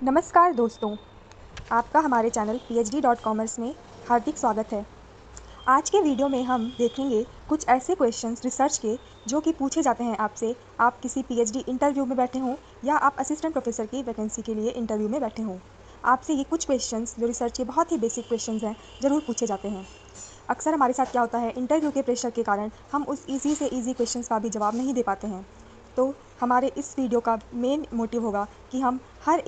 नमस्कार दोस्तों, आपका हमारे चैनल phd.commerce में हार्दिक स्वागत है। आज के वीडियो में हम देखेंगे कुछ ऐसे क्वेश्चंस रिसर्च के जो कि पूछे जाते हैं आपसे, आप किसी पीएचडी इंटरव्यू में बैठे हों या आप असिस्टेंट प्रोफेसर की वैकेंसी के लिए इंटरव्यू में बैठे हों। आपसे ये कुछ क्वेश्चंस जो रिसर्च के बहुत ही बेसिक क्वेश्चंस हैं, ज़रूर पूछे जाते हैं। अक्सर हमारे साथ क्या होता है, इंटरव्यू के प्रेशर के कारण हम उस ईज़ी से ईज़ी क्वेश्चंस का भी जवाब नहीं दे पाते हैं। तो हमारे इस वीडियो का मेन मोटिव होगा कि हम हर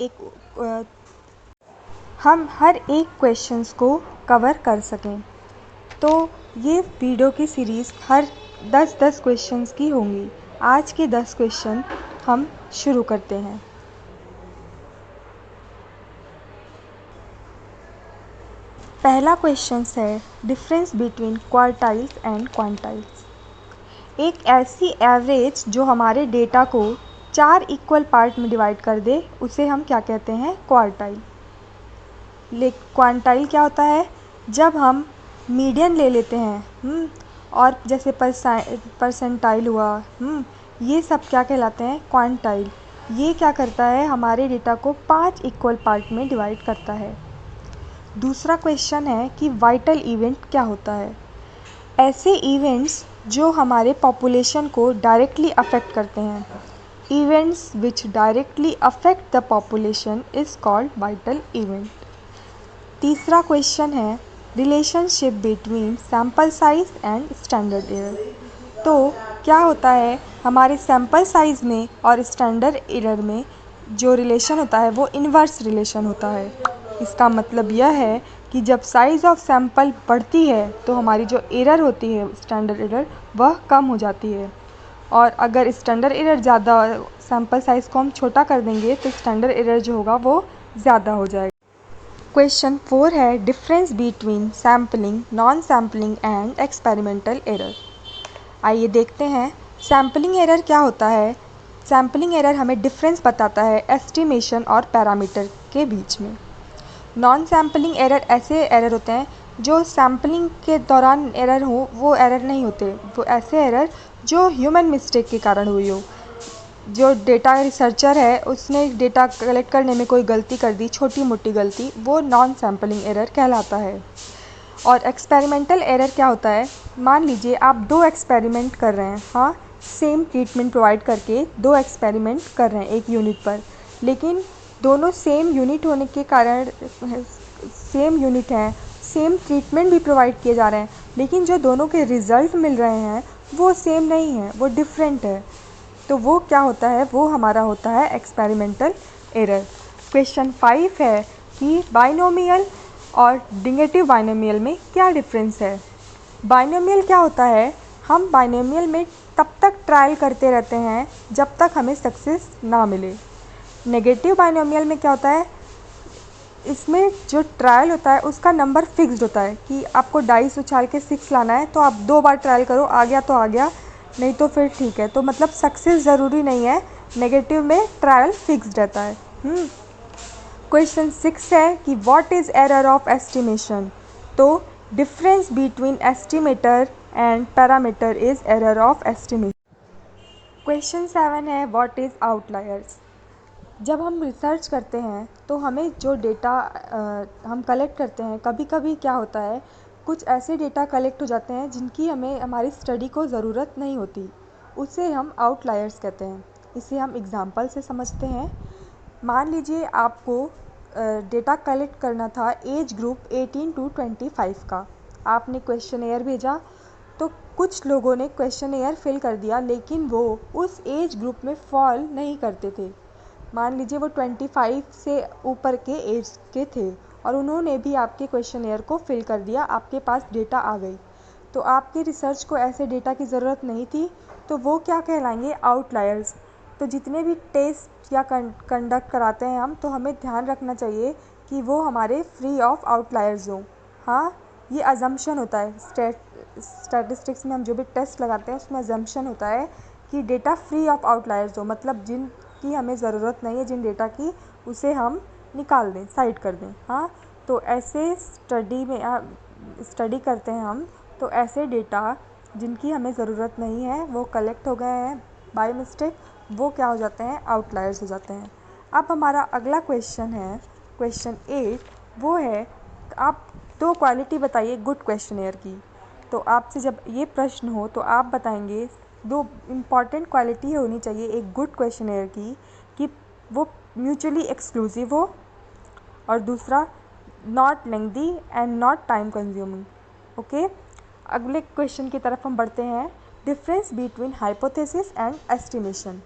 एक क्वेश्चंस को कवर कर सकें। तो ये वीडियो की सीरीज़ हर 10-10 क्वेश्चंस की होंगी। आज के 10 क्वेश्चन हम शुरू करते हैं। पहला क्वेश्चन है difference between quartiles and quantiles. एक ऐसी एवरेज जो हमारे डेटा को 4 इक्वल पार्ट में डिवाइड कर दे, उसे हम क्या कहते हैं? क्वार्टाइल। क्वांटाइल क्या होता है? जब हम मीडियन ले लेते हैं और जैसे परसेंटाइल हुआ, ये सब क्या कहलाते हैं? क्वांटाइल। ये क्या करता है? हमारे डेटा को 5 इक्वल पार्ट में डिवाइड करता है। दूसरा क्वेश्चन है कि वाइटल इवेंट क्या होता है? ऐसे इवेंट्स जो हमारे पॉपुलेशन को डायरेक्टली अफेक्ट करते हैं। Events which directly affect the population is called vital event. तीसरा क्वेश्चन है relationship between sample size and standard error. तो क्या होता है, हमारे सैम्पल साइज में और स्टैंडर्ड एरर में जो रिलेशन होता है वो इन्वर्स रिलेशन होता है। इसका मतलब यह है कि जब साइज़ ऑफ सैम्पल बढ़ती है तो हमारी जो एरर होती है स्टैंडर्ड एरर, वह कम हो जाती है। और अगर स्टैंडर्ड एरर ज़्यादा, सैम्पल साइज़ को हम छोटा कर देंगे तो स्टैंडर्ड एरर जो होगा वो ज़्यादा हो जाएगा। क्वेश्चन 4 है difference between sampling, non sampling and experimental error. आइए देखते हैं सैम्पलिंग एरर क्या होता है। सैम्पलिंग एरर हमें डिफरेंस बताता है एस्टिमेशन और पैरामीटर के बीच में। नॉन सैम्पलिंग एरर ऐसे एरर होते हैं जो सैम्पलिंग के दौरान एरर हो, वो एरर नहीं होते। वो ऐसे एरर जो ह्यूमन मिस्टेक के कारण हुई हो। जो डेटा रिसर्चर है उसने डेटा कलेक्ट करने में कोई गलती कर दी, छोटी मोटी गलती, वो नॉन सैम्पलिंग एरर कहलाता है। और एक्सपेरिमेंटल एरर क्या होता है? मान लीजिए आप 2 एक्सपेरिमेंट कर रहे हैं, हाँ, सेम ट्रीटमेंट प्रोवाइड करके 2 एक्सपेरिमेंट कर रहे हैं एक यूनिट पर, लेकिन दोनों सेम यूनिट होने के कारण, सेम यूनिट हैं, सेम ट्रीटमेंट भी प्रोवाइड किए जा रहे हैं, लेकिन जो दोनों के रिज़ल्ट मिल रहे हैं वो सेम नहीं है, वो डिफरेंट है। तो वो क्या होता है? वो हमारा होता है एक्सपेरिमेंटल एरर। क्वेश्चन 5 है कि बाइनोमियल और नेगेटिव बाइनोमियल में क्या डिफरेंस है? बाइनोमियल क्या होता है? हम बाइनोमियल में तब तक ट्रायल करते रहते हैं जब तक हमें सक्सेस ना मिले। नेगेटिव बाइनोमियल में क्या होता है? इसमें जो ट्रायल होता है उसका नंबर फिक्स्ड होता है कि आपको डाइस उछाल के 6 लाना है, तो आप 2 बार ट्रायल करो, आ गया तो आ गया, नहीं तो फिर ठीक है। तो मतलब सक्सेस ज़रूरी नहीं है, नेगेटिव में ट्रायल फिक्स्ड रहता है। क्वेश्चन 6 है कि what is error of estimation. तो difference between estimator and parameter is error of estimation. Question 7 है व्हाट इज़ आउटलायर्स। जब हम रिसर्च करते हैं तो हमें जो डेटा हम कलेक्ट करते हैं, कभी कभी क्या होता है, कुछ ऐसे डेटा कलेक्ट हो जाते हैं जिनकी हमें हमारी स्टडी को ज़रूरत नहीं होती, उसे हम आउटलायर्स कहते हैं। इसे हम एग्जांपल से समझते हैं। मान लीजिए आपको डेटा कलेक्ट करना था एज ग्रुप 18 to 25 का। आपने क्वेश्चनेयर भेजा, तो कुछ लोगों ने क्वेश्चनेयर फिल कर दिया, लेकिन वो उस एज ग्रुप में फॉल नहीं करते थे। मान लीजिए वो 25 से ऊपर के एज के थे और उन्होंने भी आपके क्वेश्चनेयर को फिल कर दिया, आपके पास डेटा आ गई। तो आपके रिसर्च को ऐसे डेटा की ज़रूरत नहीं थी, तो वो क्या कहलाएंगे? आउटलायर्स। तो जितने भी टेस्ट या कंडक्ट कराते हैं हम, तो हमें ध्यान रखना चाहिए कि वो हमारे फ्री ऑफ आउटलायर्स हों। हाँ, ये अजम्पशन होता है, स्टैटिस्टिक्स में हम जो भी टेस्ट लगाते हैं उसमें अजम्पशन होता है कि डेटा फ्री ऑफ आउटलायर्स हो, मतलब जिनकी हमें ज़रूरत नहीं है, जिन डेटा की, उसे हम निकाल दें, साइड कर दें। हाँ, तो ऐसे स्टडी करते हैं हम, तो ऐसे डेटा जिनकी हमें ज़रूरत नहीं है, वो कलेक्ट हो गए हैं बाय मिस्टेक, वो क्या हो जाते हैं? आउटलायर्स हो जाते हैं। अब हमारा अगला क्वेश्चन है क्वेश्चन 8, वो है आप 2 क्वालिटी बताइए गुड क्वेश्चनेयर की। तो आपसे जब ये प्रश्न हो तो आप बताएंगे 2 इम्पॉर्टेंट क्वालिटी होनी चाहिए एक गुड क्वेश्चनेयर की, कि वो म्यूचुअली एक्सक्लूसिव हो और दूसरा not lengthy and not time consuming. Okay, अगले क्वेश्चन की तरफ हम बढ़ते हैं। Difference between hypothesis and estimation.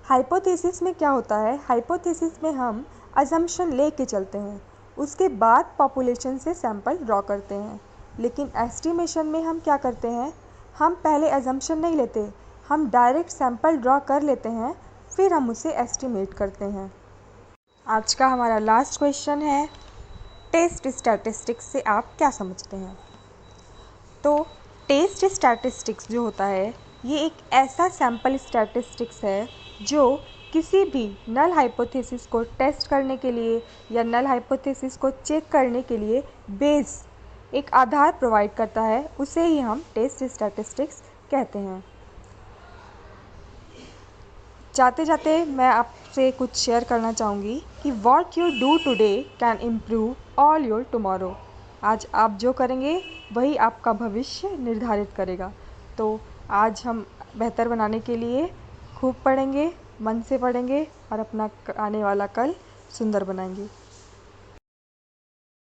Hypothesis में क्या होता है? हाइपोथेसिस में हम अजम्पशन ले के चलते हैं, उसके बाद पॉपुलेशन से सैंपल ड्रॉ करते हैं। लेकिन एस्टिमेशन में हम क्या करते हैं? हम पहले अजम्पशन नहीं लेते, हम डायरेक्ट सैंपल ड्रॉ कर लेते हैं, फिर हम उसे एस्टिमेट करते हैं। आज का हमारा लास्ट क्वेश्चन है, टेस्ट स्टैटिस्टिक्स से आप क्या समझते हैं? तो टेस्ट स्टैटिस्टिक्स जो होता है, ये एक ऐसा सैंपल स्टैटिस्टिक्स है जो किसी भी नल हाइपोथेसिस को टेस्ट करने के लिए या नल हाइपोथेसिस को चेक करने के लिए बेस, एक आधार प्रोवाइड करता है, उसे ही हम टेस्ट स्टैटिस्टिक्स कहते हैं। जाते जाते मैं आपसे कुछ शेयर करना चाहूँगी कि what you do today can improve all your tomorrow. आज आप जो करेंगे वही आपका भविष्य निर्धारित करेगा। तो आज हम बेहतर बनाने के लिए खूब पढ़ेंगे, मन से पढ़ेंगे और अपना आने वाला कल सुंदर बनाएंगे।